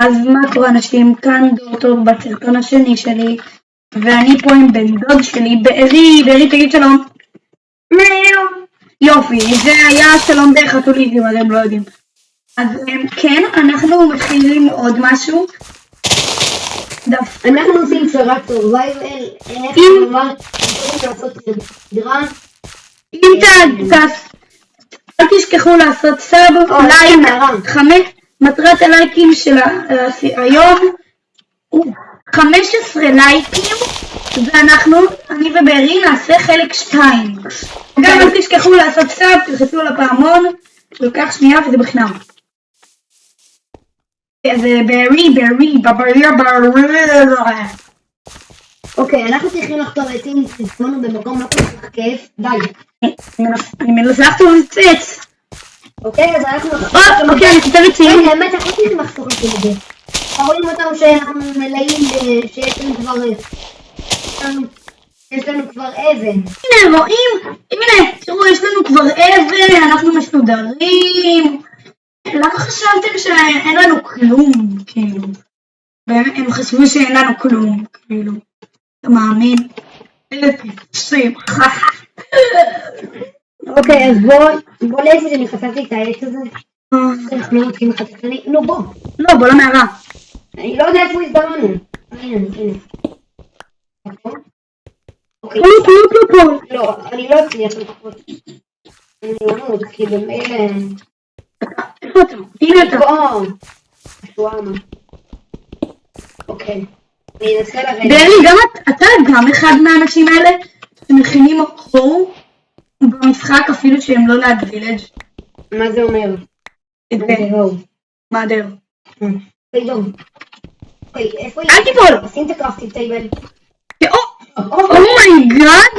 אז מה קורה אנשים? כאן דוקטור בסרטון השני שלי, ואני פה עם בן דוד שלי, בארי, תגיד שלום. יופי, זה היה שלום דרך חתוליזם, אז הם לא יודעים. אז כן, אנחנו מתחילים עוד משהו. אנחנו עושים פשרת סורווייבל, איך לעשות סדרה. אם אל תשכחו לעשות סאב, לייק, 5, מטרת הלייקים של היום, 15 לייקים, ואנחנו, אני ובארי נעשה חלק 2. גם אל תשכחו לעשות סאב, תלחצו על הפעמון, לוקח שנייה וזה בחינם. זה בארי. אוקיי, אנחנו צריכים לחתור עצים, תזמנו במקום לא כל כך כיף, די. אני מנסה לחתור עץ. אוקיי, אז אנחנו... אוקיי, אני כותב עצים. רגע, האמת, אנחנו צריכים לחתור עצים את זה. רואים אותנו שאנחנו מלאים שיש לנו כבר... יש לנו כבר אבן. הנה, רואים? הנה, תראו, יש לנו כבר אבן, אנחנו מסודרים. למה חשבתם שאין לנו כלום, כאילו? הם חשבו שאין לנו כלום, כאילו. אתה מאמין? אוקיי, אז בוא לאיפה שאני חשבתי את העץ הזה. אנחנו לא מתחילים לחשב שני. נו, בוא. לא, בוא למערה. אני לא יודע איפה הזדמנו. הנה. אוקיי. לא, אני לא אצליח לפחות. אני אמות, כי במילא... איפה אתה? הנה אתה. שווארמה. אוקיי. אני אנסה לרדת. בארי, אתה גם אחד מהאנשים האלה שמכינים חור במשחק אפילו שהם לא ליד וילג'. מה זה אומר? מה הדר? אוקיי, איפה היא? אל תיפול! שים את הקרפטינג טייבל. אומייגאד!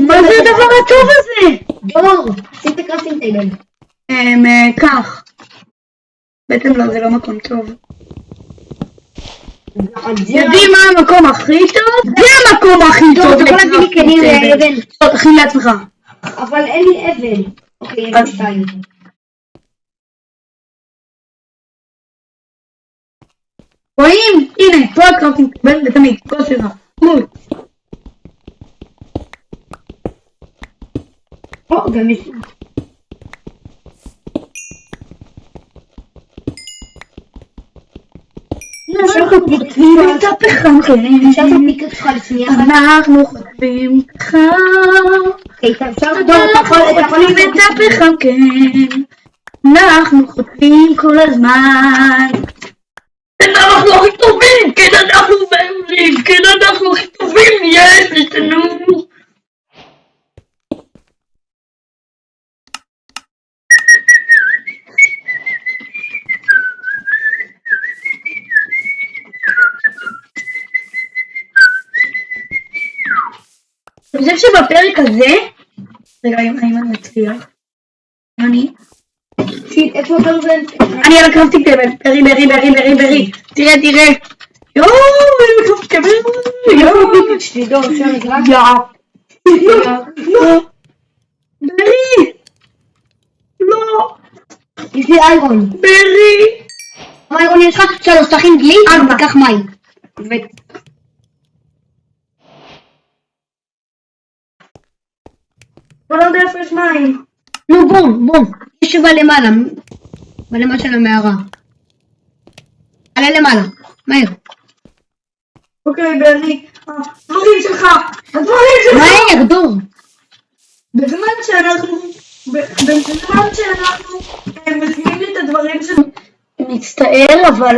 מה זה הדבר הטוב הזה? דור, שים את הקרפטינג טייבל. כך. בעצם לא, זה לא מקום טוב. יודעים מה המקום הכי טוב? זה המקום הכי טוב לקרפטינג טייבל. תכין לעצמך. אבל אין לי אבן. אוקיי, יש לי 2. רואים? הנה, פה הקרפטינג טייבל לתמיד. כל סביבה. גם יש... אנחנו חוטבים את הפחם, אנחנו חוטבים פחם, אנחנו חוטבים כל הזמן, אנחנו הכי טובים, כן אנחנו בעברית, כן אנחנו הכי טובים, יש לנו. אני חושב שבפרק הזה, רגע, אם אני מצליח, אני על הקרפטינג טייבל, ברי, תראה, יואו, ברי, לא, יש לי איירון. ברי, כמה איירון יש לך? 3, תכין גלי, 4, תיקח מים. אני לא יודע איפה יש מים. נו בוא, יש שווה למעלה, בלמעלה של המערה. עלה למעלה, מהר. אוקיי, ברי, הדברים שלך. מהר, דור. בזמן שאנחנו מזמינים לי את הדברים שלנו. מצטער, אבל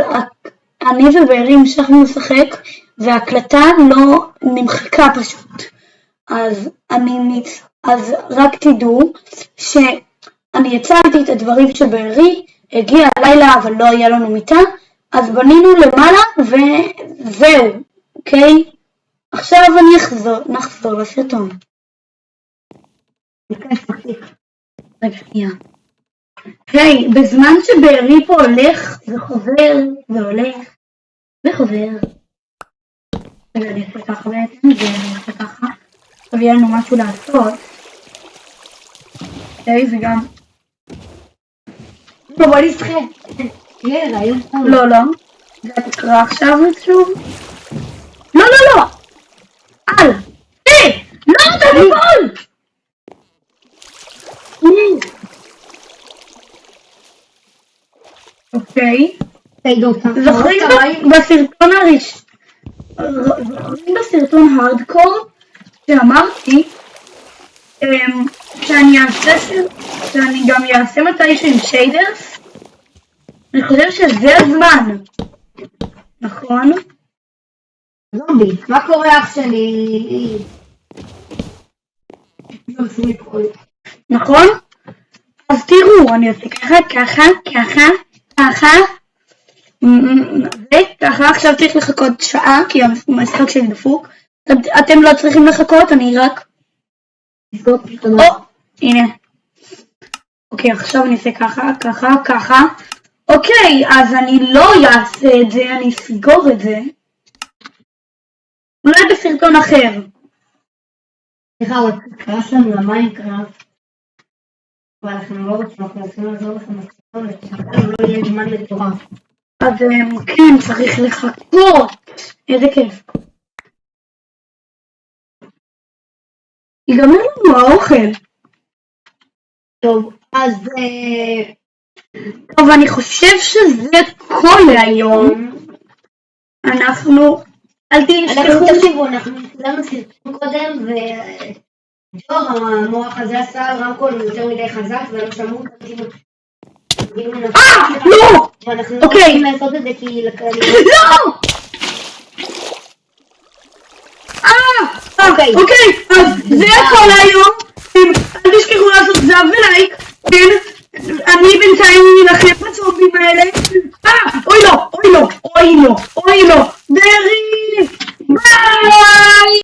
אני וברי המשכנו לשחק, וההקלטה לא נמחקה פשוט. אז רק תדעו שאני יצרתי את הדברים שברי, הגיע הלילה אבל לא היה לנו מיטה, אז בנינו למעלה וזהו, אוקיי? עכשיו נחזור לסרטון. רגע, שנייה. היי, בזמן שברי פה הולך וחוזר והולך וחוזר. רגע, אני אעשה ככה בעצם, ואני אעשה ככה. עכשיו יהיה לנו משהו לעשות. אוקיי, וגם... בוא נשחה. כן, רעיון טוב. לא, לא. זה תקרא עכשיו שוב. לא, לא, לא. אל. היי! לא, אתה תיפול! אוקיי. זוכרים בסרטון זוכרים בסרטון הארדקור שאמרתי שאני גם אעשה מתישהו עם שיידרס? אני חושב שזה הזמן, נכון? זומבי, מה קורה אח שלי? נכון? אז תראו, אני עושה ככה, וככה. עכשיו צריך לחכות שעה, כי המשחק שלי דפוק. אתם לא צריכים לחכות, אני רק... הנה. אוקיי, עכשיו אני אעשה ככה. אוקיי, אז אני לא אעשה את זה, אני אסגור את זה. אולי בסרטון אחר. סליחה, הוא קרס לנו למיינקראפט. אבל אנחנו לא רוצים, אנחנו רוצים לעזור לכם בסרטון, לא יהיה זמן לטורף. אז כן, צריך לחכות. איזה כיף. ייגמר לנו האוכל. טוב, אז... טוב, אני חושב שזה כל היום. אנחנו... אל תשכחו. תקשיבו, אנחנו כולנו סרטון קודם, וג'ור, המוח הזה עשה רמקול יותר מדי חזק, ואנו שמעו לא! ואנחנו לא רוצים לעשות את זה כי... לא! אוקיי, אז זה כל היום. אל תשכחו לעשות זב ולייק. כן, אני בינתיים נלחם בצומבים האלה. אוי לא, ברי